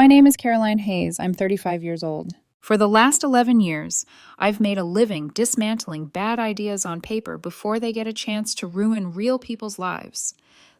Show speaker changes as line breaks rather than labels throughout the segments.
My name is Caroline Hayes. I'm 35 years old. For the last 11 years, I've made a living dismantling bad ideas on paper before they get a chance to ruin real people's lives.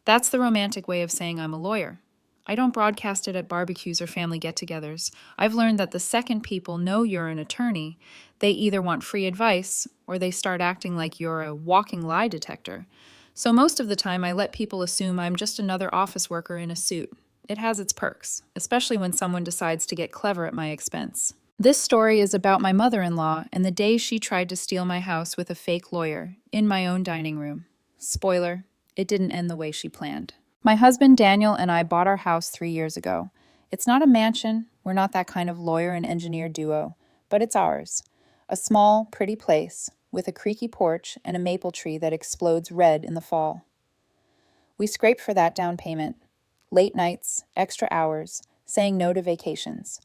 That's the romantic way of saying I'm a lawyer. I don't broadcast it at barbecues or family get-togethers. I've learned that the second people know you're an attorney, they either want free advice or they start acting like you're a walking lie detector. So most of the time, I let people assume I'm just another office worker in a suit. It has its perks, especially when someone decides to get clever at my expense. This story is about my mother-in-law and the day she tried to steal my house with a fake lawyer in my own dining room. Spoiler, it didn't end the way she planned. My husband Daniel and I bought our house 3 years ago. It's not a mansion, we're not that kind of lawyer and engineer duo, but it's ours. A small, pretty place with a creaky porch and a maple tree that explodes red in the fall. We scraped for that down payment. Late nights, extra hours, saying no to vacations.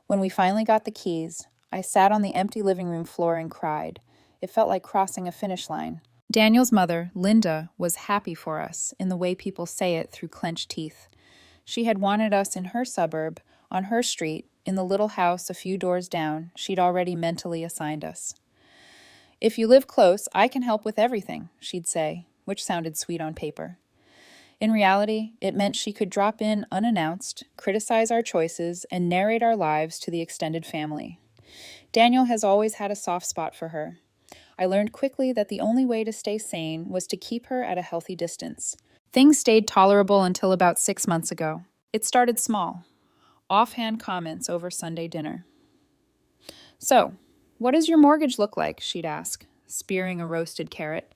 When we finally got the keys, I sat on the empty living room floor and cried. It felt like crossing a finish line. Daniel's mother, Linda, was happy for us in the way people say it through clenched teeth. She had wanted us in her suburb, on her street, in the little house a few doors down she'd already mentally assigned us. "If you live close, I can help with everything," she'd say, which sounded sweet on paper. In reality, it meant she could drop in unannounced, criticize our choices, and narrate our lives to the extended family. Daniel has always had a soft spot for her. I learned quickly that the only way to stay sane was to keep her at a healthy distance. Things stayed tolerable until about 6 months ago. It started small. Offhand comments over Sunday dinner. "So, what does your mortgage look like?" she'd ask, spearing a roasted carrot.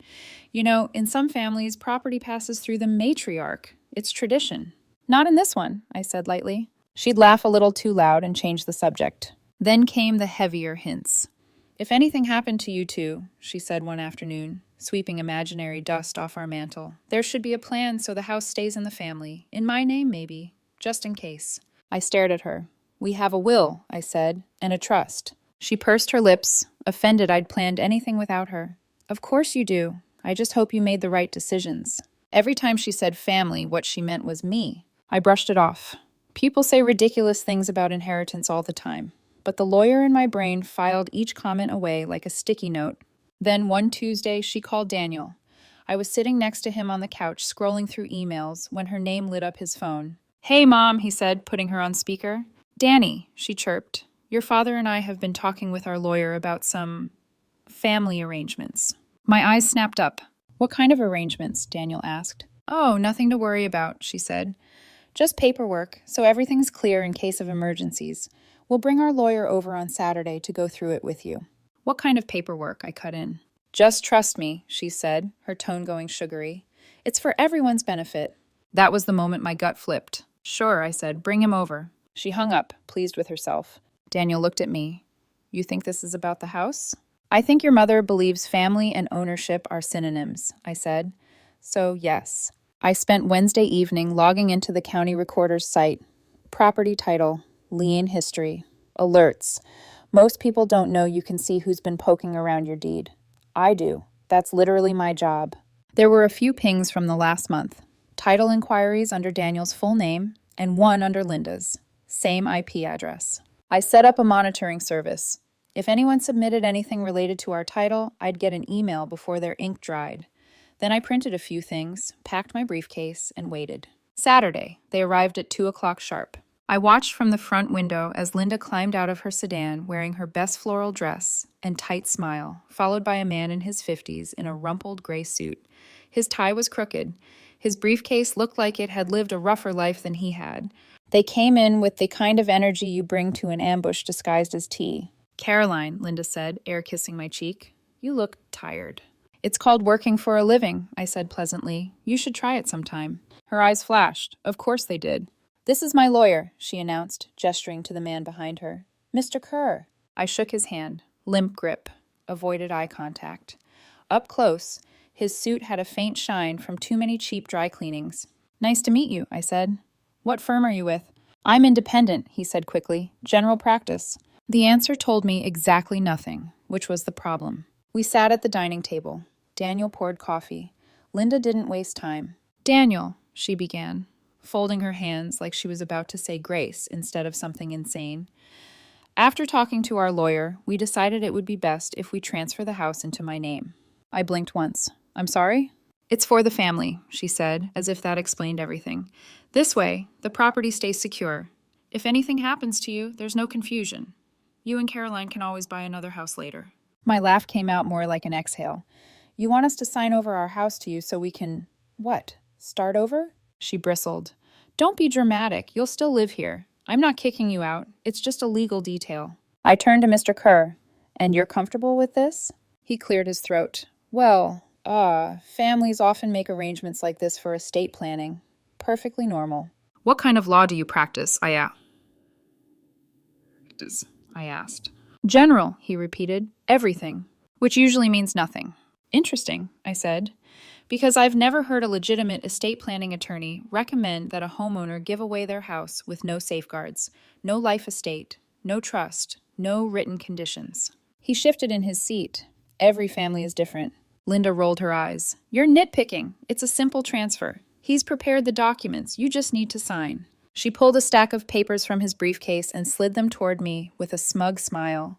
"You know, in some families, property passes through the matriarch. It's tradition." "Not in this one," I said lightly. She'd laugh a little too loud and change the subject. Then came the heavier hints. "If anything happened to you two," she said one afternoon, sweeping imaginary dust off our mantel, "there should be a plan so the house stays in the family. In my name, maybe. Just in case." I stared at her. "We have a will," I said, "and a trust." She pursed her lips, offended I'd planned anything without her. "Of course you do. I just hope you made the right decisions." Every time she said family, what she meant was me. I brushed it off. People say ridiculous things about inheritance all the time, but the lawyer in my brain filed each comment away like a sticky note. Then one Tuesday, she called Daniel. I was sitting next to him on the couch scrolling through emails when her name lit up his phone. "Hey, Mom," he said, putting her on speaker. "Danny," she chirped. "Your father and I have been talking with our lawyer about some family arrangements." My eyes snapped up. "What kind of arrangements?" Daniel asked. "Oh, nothing to worry about," she said. "Just paperwork, so everything's clear in case of emergencies. We'll bring our lawyer over on Saturday to go through it with you." "What kind of paperwork?" I cut in. "Just trust me," she said, her tone going sugary. "It's for everyone's benefit." That was the moment my gut flipped. "Sure," I said, "bring him over." She hung up, pleased with herself. Daniel looked at me. "You think this is about the house?" "I think your mother believes family and ownership are synonyms," I said. "So, yes." I spent Wednesday evening logging into the county recorder's site. Property title, lien history, alerts. Most people don't know you can see who's been poking around your deed. I do. That's literally my job. There were a few pings from the last month. Title inquiries under Daniel's full name and one under Linda's. Same IP address. I set up a monitoring service. If anyone submitted anything related to our title, I'd get an email before their ink dried. Then I printed a few things, packed my briefcase, and waited. Saturday, they arrived at 2 o'clock sharp. I watched from the front window as Linda climbed out of her sedan wearing her best floral dress and tight smile, followed by a man in his 50s in a rumpled gray suit. His tie was crooked. His briefcase looked like it had lived a rougher life than he had. They came in with the kind of energy you bring to an ambush disguised as tea. "Caroline," Linda said, air-kissing my cheek, "you look tired." "It's called working for a living," I said pleasantly. "You should try it sometime." Her eyes flashed. Of course they did. "This is my lawyer," she announced, gesturing to the man behind her. "Mr. Kerr." I shook his hand. Limp grip. Avoided eye contact. Up close, his suit had a faint shine from too many cheap dry cleanings. "Nice to meet you," I said. "What firm are you with?" "I'm independent," he said quickly. "General practice." The answer told me exactly nothing, which was the problem. We sat at the dining table. Daniel poured coffee. Linda didn't waste time. "Daniel," she began. folding her hands like she was about to say grace instead of something insane. After talking to our lawyer, we decided it would be best if we transfer the house into my name. I blinked once. I'm sorry? It's for the family, she said, as if that explained everything. This way, the property stays secure. If anything happens to you, there's no confusion. You and Caroline can always buy another house later. My laugh came out more like an exhale. You want us to sign over our house to you so we can… what? Start over? She bristled. Don't be dramatic. You'll still live here. I'm not kicking you out. It's just a legal detail. I turned to Mr. Kerr. And you're comfortable with this? He cleared his throat. Well, families often make arrangements like this for estate planning. Perfectly normal. What kind of law do you practice? I asked. General, he repeated. Everything. Which usually means nothing. Interesting, I said. Because I've never heard a legitimate estate planning attorney recommend that a homeowner give away their house with no safeguards, no life estate, no trust, no written conditions. He shifted in his seat. Every family is different. Linda rolled her eyes. You're nitpicking. It's a simple transfer. He's prepared the documents. You just need to sign. She pulled a stack of papers from his briefcase and slid them toward me with a smug smile,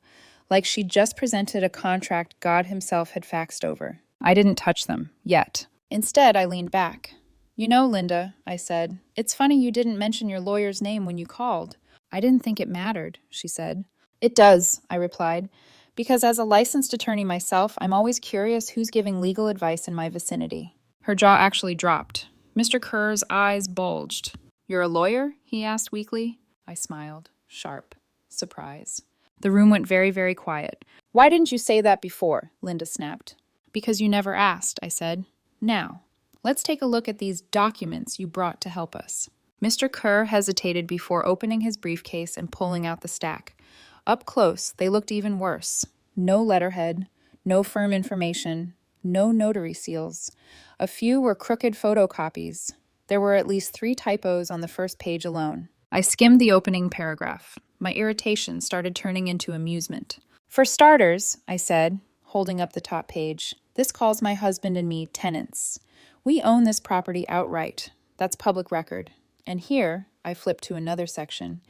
like she'd just presented a contract God himself had faxed over. I didn't touch them, yet. Instead, I leaned back. You know, Linda, I said, it's funny you didn't mention your lawyer's name when you called. I didn't think it mattered, she said. It does, I replied, because as a licensed attorney myself, I'm always curious who's giving legal advice in my vicinity. Her jaw actually dropped. Mr. Kerr's eyes bulged. You're a lawyer? He asked weakly. I smiled. Sharp. Surprise. The room went very, very quiet. Why didn't you say that before? Linda snapped. Because you never asked, I said. Now, let's take a look at these documents you brought to help us. Mr. Kerr hesitated before opening his briefcase and pulling out the stack. Up close, they looked even worse. No letterhead, no firm information, no notary seals. A few were crooked photocopies. There were at least 3 typos on the first page alone. I skimmed the opening paragraph. My irritation started turning into amusement. For starters, I said, holding up the top page, this calls my husband and me tenants. We own this property outright. That's public record. And here, I flipped to another section,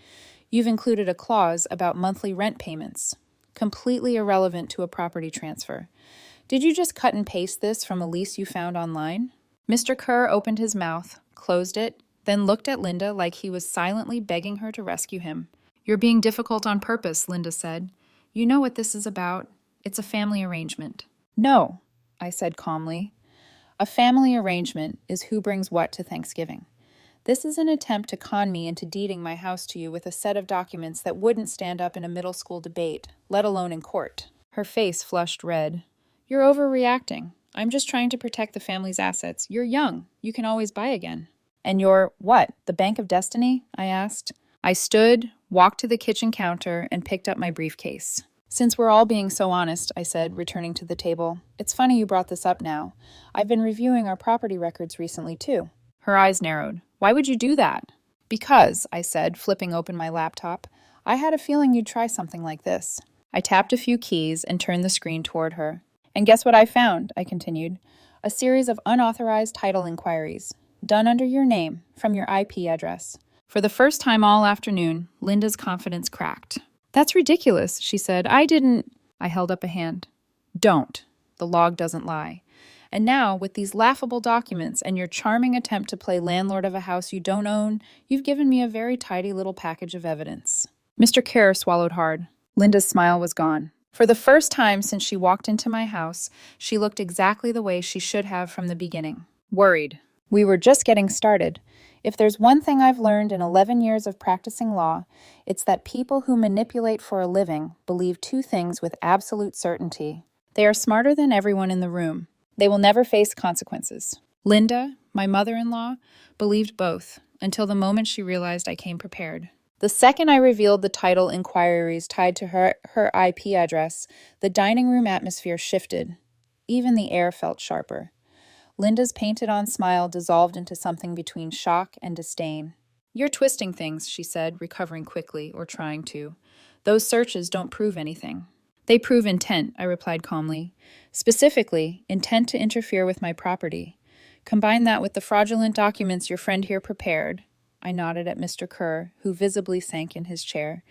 you've included a clause about monthly rent payments, completely irrelevant to a property transfer. Did you just cut and paste this from a lease you found online? Mr. Kerr opened his mouth, closed it, then looked at Linda like he was silently begging her to rescue him. You're being difficult on purpose, Linda said. You know what this is about. It's a family arrangement. No, I said calmly. A family arrangement is who brings what to Thanksgiving. This is an attempt to con me into deeding my house to you with a set of documents that wouldn't stand up in a middle school debate, let alone in court. Her face flushed red. You're overreacting. I'm just trying to protect the family's assets. You're young. You can always buy again. And you're, what, the Bank of Destiny? I asked. I stood, walked to the kitchen counter, and picked up my briefcase. Since we're all being so honest, I said, returning to the table, it's funny you brought this up now. I've been reviewing our property records recently, too. Her eyes narrowed. Why would you do that? Because, I said, flipping open my laptop, I had a feeling you'd try something like this. I tapped a few keys and turned the screen toward her. And guess what I found? I continued. A series of unauthorized title inquiries, done under your name, from your IP address. For the first time all afternoon, Linda's confidence cracked. That's ridiculous, she said. I held up a hand. Don't. The log doesn't lie. And now, with these laughable documents and your charming attempt to play landlord of a house you don't own, you've given me a very tidy little package of evidence. Mr. Kerr swallowed hard. Linda's smile was gone. For the first time since she walked into my house, she looked exactly the way she should have from the beginning. Worried. We were just getting started. If there's one thing I've learned in 11 years of practicing law, it's that people who manipulate for a living believe 2 things with absolute certainty. They are smarter than everyone in the room. They will never face consequences. Linda, my mother-in-law, believed both, until the moment she realized I came prepared. The second I revealed the title inquiries tied to her IP address, the dining room atmosphere shifted. Even the air felt sharper. Linda's painted-on smile dissolved into something between shock and disdain. You're twisting things, she said, recovering quickly, or trying to. Those searches don't prove anything. They prove intent, I replied calmly. Specifically, intent to interfere with my property. Combine that with the fraudulent documents your friend here prepared. I nodded at Mr. Kerr, who visibly sank in his chair.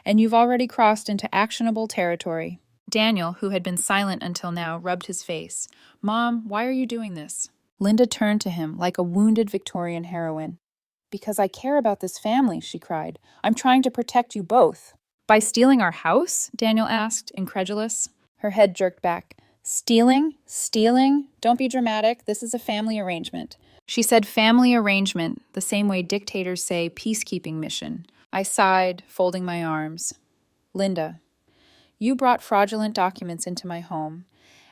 And you've already crossed into actionable territory. Daniel, who had been silent until now, rubbed his face. Mom, why are you doing this? Linda turned to him like a wounded Victorian heroine. Because I care about this family, she cried. I'm trying to protect you both. By stealing our house? Daniel asked, incredulous. Her head jerked back. Stealing? Stealing? Don't be dramatic. This is a family arrangement. She said family arrangement, the same way dictators say peacekeeping mission. I sighed, folding my arms. Linda, you brought fraudulent documents into my home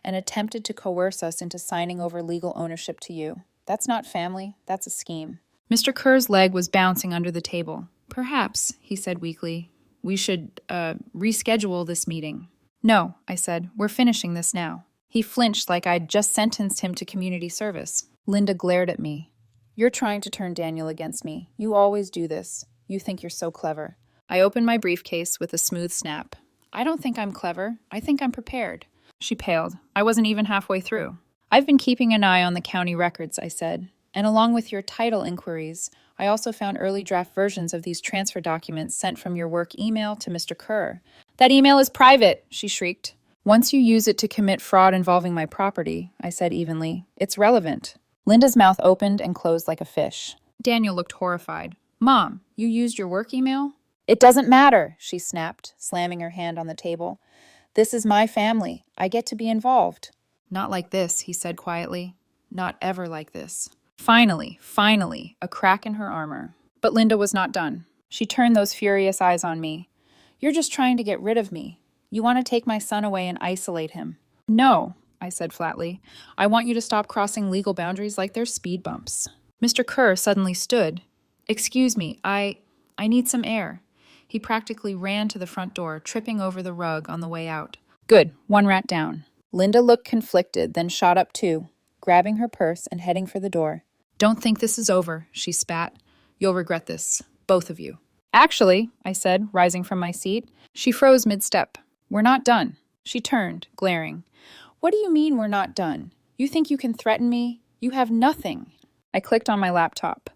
and attempted to coerce us into signing over legal ownership to you. That's not family, that's a scheme. Mr. Kerr's leg was bouncing under the table. Perhaps, he said weakly, we should, reschedule this meeting. No, I said, we're finishing this now. He flinched like I'd just sentenced him to community service. Linda glared at me. You're trying to turn Daniel against me. You always do this. You think you're so clever. I opened my briefcase with a smooth snap. I don't think I'm clever. I think I'm prepared. She paled. I wasn't even halfway through. I've been keeping an eye on the county records, I said. And along with your title inquiries, I also found early draft versions of these transfer documents sent from your work email to Mr. Kerr. That email is private, she shrieked. Once you use it to commit fraud involving my property, I said evenly, it's relevant. Linda's mouth opened and closed like a fish. Daniel looked horrified. Mom, you used your work email? It doesn't matter, she snapped, slamming her hand on the table. This is my family. I get to be involved. Not like this, he said quietly. Not ever like this. Finally, a crack in her armor. But Linda was not done. She turned those furious eyes on me. You're just trying to get rid of me. You want to take my son away and isolate him. No, I said flatly. I want you to stop crossing legal boundaries like they're speed bumps. Mr. Kerr suddenly stood. Excuse me, I need some air. He practically ran to the front door, tripping over the rug on the way out. Good, one rat down. Linda looked conflicted, then shot up too, grabbing her purse and heading for the door. Don't think this is over, she spat. You'll regret this, both of you. Actually, I said, rising from my seat. She froze mid-step. We're not done. She turned, glaring. What do you mean we're not done? You think you can threaten me? You have nothing. I clicked on my laptop.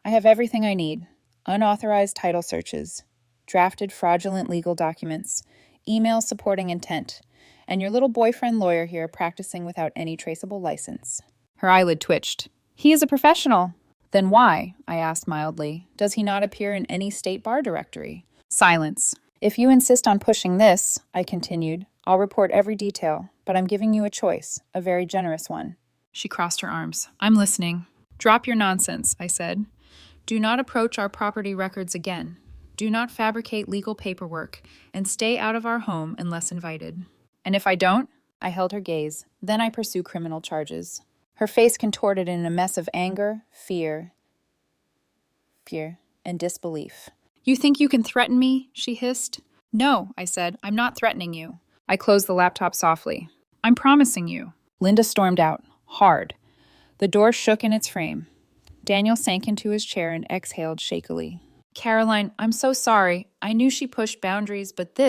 I have everything I need. Unauthorized title searches, drafted fraudulent legal documents, emails supporting intent, and your little boyfriend lawyer here practicing without any traceable license. Her eyelid twitched. He is a professional. Then why, I asked mildly, does he not appear in any state bar directory? Silence. If you insist on pushing this, I continued, I'll report every detail, but I'm giving you a choice, a very generous one. She crossed her arms. I'm listening. Drop your nonsense, I said. Do not approach our property records again. Do not fabricate legal paperwork, and stay out of our home unless invited. And if I don't, I held her gaze, then I pursue criminal charges. Her face contorted in a mess of anger, fear, and disbelief. You think you can threaten me? She hissed. No, I said. I'm not threatening you. I closed the laptop softly. I'm promising you. Linda stormed out, hard. The door shook in its frame. Daniel sank into his chair and exhaled shakily. Caroline, I'm so sorry. I knew she pushed boundaries, but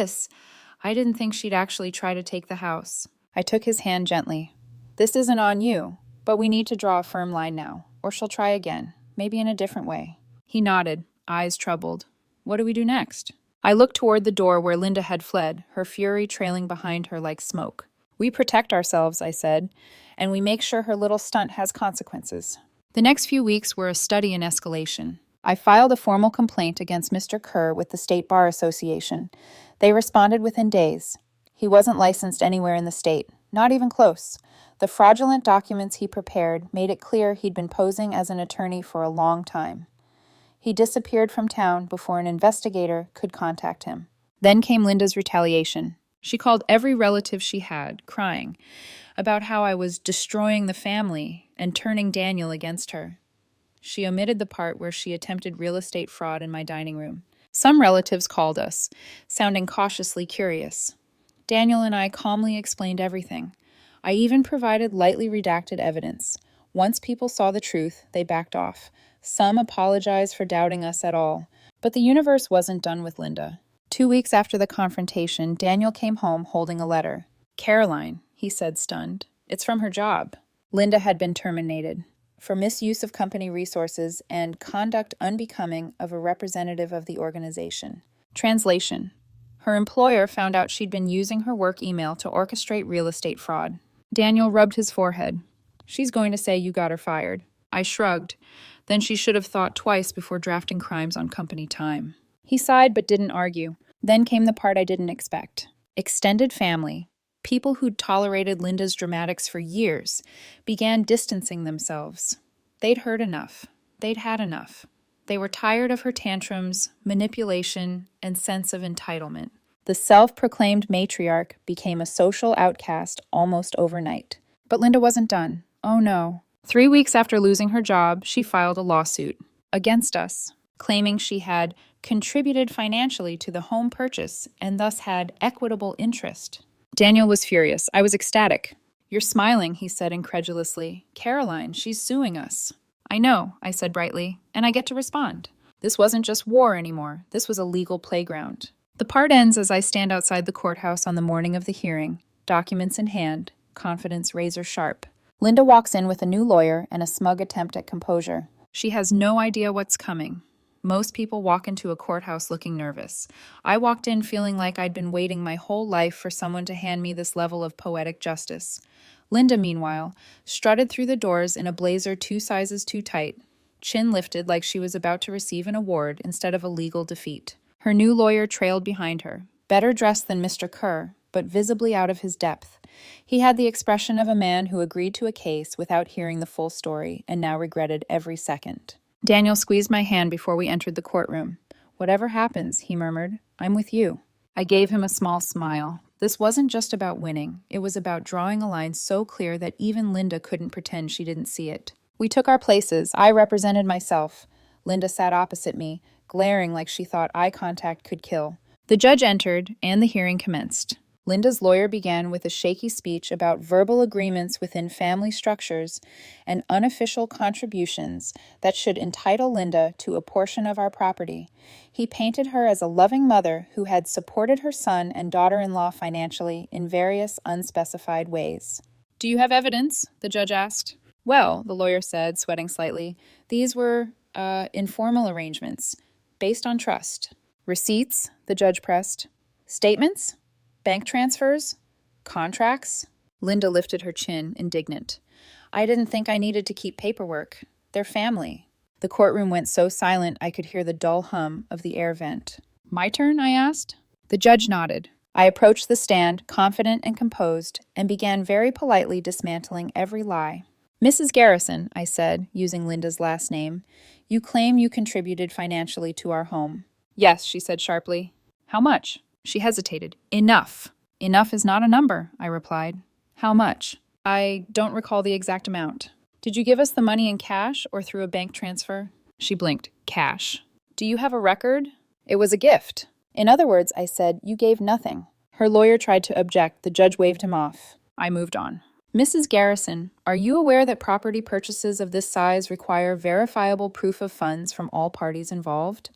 I didn't think she'd actually try to take the house. I took his hand gently. This isn't on you, but we need to draw a firm line now, or she'll try again, maybe in a different way. He nodded, eyes troubled. What do we do next? I looked toward the door where Linda had fled, her fury trailing behind her like smoke. We protect ourselves, I said, and we make sure her little stunt has consequences. The next few weeks were a study in escalation. I filed a formal complaint against Mr. Kerr with the State Bar Association. They responded within days. He wasn't licensed anywhere in the state, not even close. The fraudulent documents he prepared made it clear he'd been posing as an attorney for a long time. He disappeared from town before an investigator could contact him. Then came Linda's retaliation. She called every relative she had, crying, about how I was destroying the family and turning Daniel against her. She omitted the part where she attempted real estate fraud in my dining room. Some relatives called us, sounding cautiously curious. Daniel and I calmly explained everything. I even provided lightly redacted evidence. Once people saw the truth, they backed off. Some apologized for doubting us at all. But the universe wasn't done with Linda. 2 weeks after the confrontation, Daniel came home holding a letter. Caroline, he said, stunned. It's from her job. Linda had been terminated. for misuse of company resources and conduct unbecoming of a representative of the organization. Translation: her employer found out she'd been using her work email to orchestrate real estate fraud. Daniel rubbed his forehead. She's going to say you got her fired. I shrugged. Then she should have thought twice before drafting crimes on company time. He sighed but didn't argue. Then came the part I didn't expect. Extended family, people who'd tolerated Linda's dramatics for years, began distancing themselves. They'd heard enough. They'd had enough. They were tired of her tantrums, manipulation, and sense of entitlement. The self-proclaimed matriarch became a social outcast almost overnight. But Linda wasn't done. Oh no. 3 weeks after losing her job, she filed a lawsuit against us, claiming she had contributed financially to the home purchase and thus had equitable interest. Daniel was furious. I was ecstatic. You're smiling, he said incredulously. Caroline, she's suing us. I know, I said brightly, and I get to respond. This wasn't just war anymore. This was a legal playground. The part ends as I stand outside the courthouse on the morning of the hearing, documents in hand, confidence razor sharp. Linda walks in with a new lawyer and a smug attempt at composure. She has no idea what's coming. Most people walk into a courthouse looking nervous. I walked in feeling like I'd been waiting my whole life for someone to hand me this level of poetic justice. Linda, meanwhile, strutted through the doors in a blazer 2 sizes too tight, chin lifted like she was about to receive an award instead of a legal defeat. Her new lawyer trailed behind her, better dressed than Mr. Kerr, but visibly out of his depth. He had the expression of a man who agreed to a case without hearing the full story and now regretted every second. Daniel squeezed my hand before we entered the courtroom. Whatever happens, he murmured, I'm with you. I gave him a small smile. This wasn't just about winning. It was about drawing a line so clear that even Linda couldn't pretend she didn't see it. We took our places. I represented myself. Linda sat opposite me, glaring like she thought eye contact could kill. The judge entered, and the hearing commenced. Linda's lawyer began with a shaky speech about verbal agreements within family structures and unofficial contributions that should entitle Linda to a portion of our property. He painted her as a loving mother who had supported her son and daughter-in-law financially in various unspecified ways. Do you have evidence? The judge asked. Well, the lawyer said, sweating slightly, these were informal arrangements based on trust. Receipts? The judge pressed. Statements? Bank transfers? Contracts? Linda lifted her chin, indignant. I didn't think I needed to keep paperwork. They're family. The courtroom went so silent I could hear the dull hum of the air vent. My turn? I asked. The judge nodded. I approached the stand, confident and composed, and began very politely dismantling every lie. Mrs. Garrison, I said, using Linda's last name, you claim you contributed financially to our home. Yes, she said sharply. How much? She hesitated. Enough. Enough is not a number, I replied. How much? I don't recall the exact amount. Did you give us the money in cash or through a bank transfer? She blinked. Cash. Do you have a record? It was a gift. In other words, I said, you gave nothing. Her lawyer tried to object. The judge waved him off. I moved on. Mrs. Garrison, are you aware that property purchases of this size require verifiable proof of funds from all parties involved?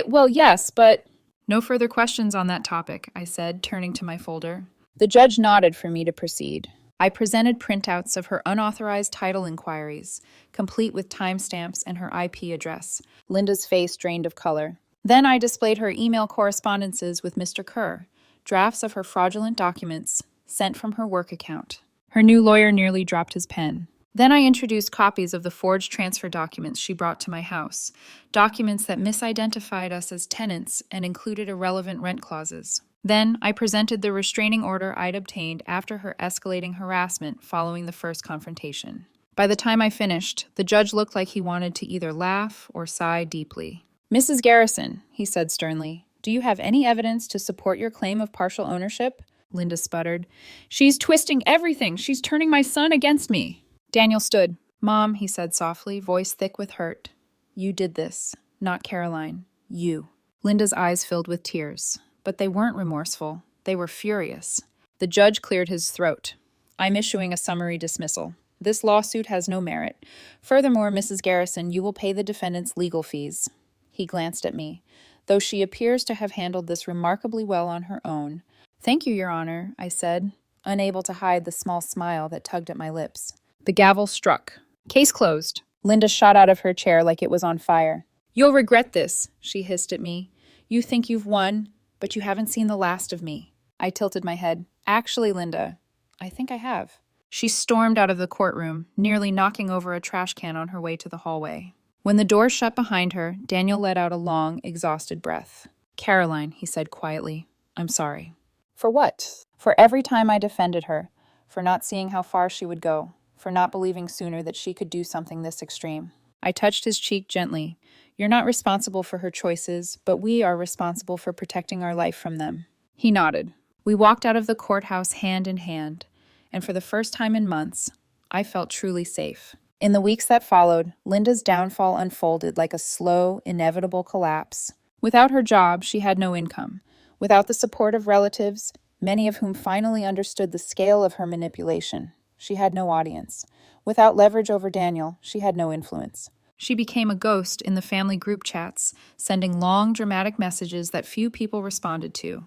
Well, yes, but... No further questions on that topic, I said, turning to my folder. The judge nodded for me to proceed. I presented printouts of her unauthorized title inquiries, complete with timestamps and her IP address. Linda's face drained of color. Then I displayed her email correspondences with Mr. Kerr, drafts of her fraudulent documents sent from her work account. Her new lawyer nearly dropped his pen. Then I introduced copies of the forged transfer documents she brought to my house, documents that misidentified us as tenants and included irrelevant rent clauses. Then I presented the restraining order I'd obtained after her escalating harassment following the first confrontation. By the time I finished, the judge looked like he wanted to either laugh or sigh deeply. Mrs. Garrison, he said sternly, do you have any evidence to support your claim of partial ownership? Linda sputtered. She's twisting everything. She's turning my son against me. Daniel stood. Mom, he said softly, voice thick with hurt. You did this, not Caroline. You. Linda's eyes filled with tears, but they weren't remorseful. They were furious. The judge cleared his throat. I'm issuing a summary dismissal. This lawsuit has no merit. Furthermore, Mrs. Garrison, you will pay the defendant's legal fees. He glanced at me. Though she appears to have handled this remarkably well on her own. Thank you, Your Honor, I said, unable to hide the small smile that tugged at my lips. The gavel struck. Case closed. Linda shot out of her chair like it was on fire. You'll regret this, she hissed at me. You think you've won, but you haven't seen the last of me. I tilted my head. Actually, Linda, I think I have. She stormed out of the courtroom, nearly knocking over a trash can on her way to the hallway. When the door shut behind her, Daniel let out a long, exhausted breath. Caroline, he said quietly, I'm sorry. For what? For every time I defended her, for not seeing how far she would go, for not believing sooner that she could do something this extreme. I touched his cheek gently. You're not responsible for her choices, but we are responsible for protecting our life from them. He nodded. We walked out of the courthouse hand in hand, and for the first time in months, I felt truly safe. In the weeks that followed, Linda's downfall unfolded like a slow, inevitable collapse. Without her job, she had no income. Without the support of relatives, many of whom finally understood the scale of her manipulation, she had no audience. Without leverage over Daniel, she had no influence. She became a ghost in the family group chats, sending long, dramatic messages that few people responded to.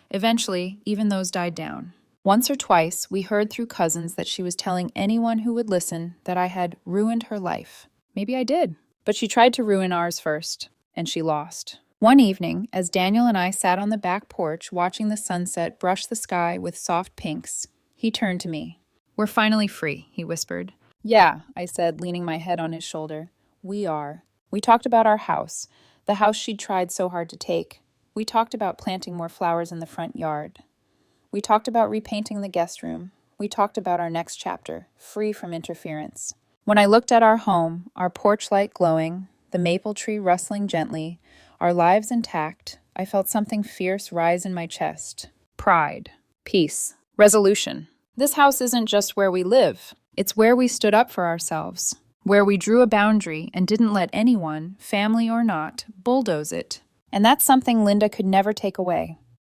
Eventually, even those died down. Once or twice, we heard through cousins that she was telling anyone who would listen that I had ruined her life. Maybe I did. But she tried to ruin ours first, and she lost. One evening, as Daniel and I sat on the back porch watching the sunset brush the sky with soft pinks, he turned to me. We're finally free, he whispered. Yeah, I said, leaning my head on his shoulder. We are. We talked about our house, the house she'd tried so hard to take. We talked about planting more flowers in the front yard. We talked about repainting the guest room. We talked about our next chapter, free from interference. When I looked at our home, our porch light glowing, the maple tree rustling gently, our lives intact, I felt something fierce rise in my chest. Pride, peace, resolution. This house isn't just where we live. It's where we stood up for ourselves, where we drew a boundary and didn't let anyone, family or not, bulldoze it. And that's something Linda could never take away.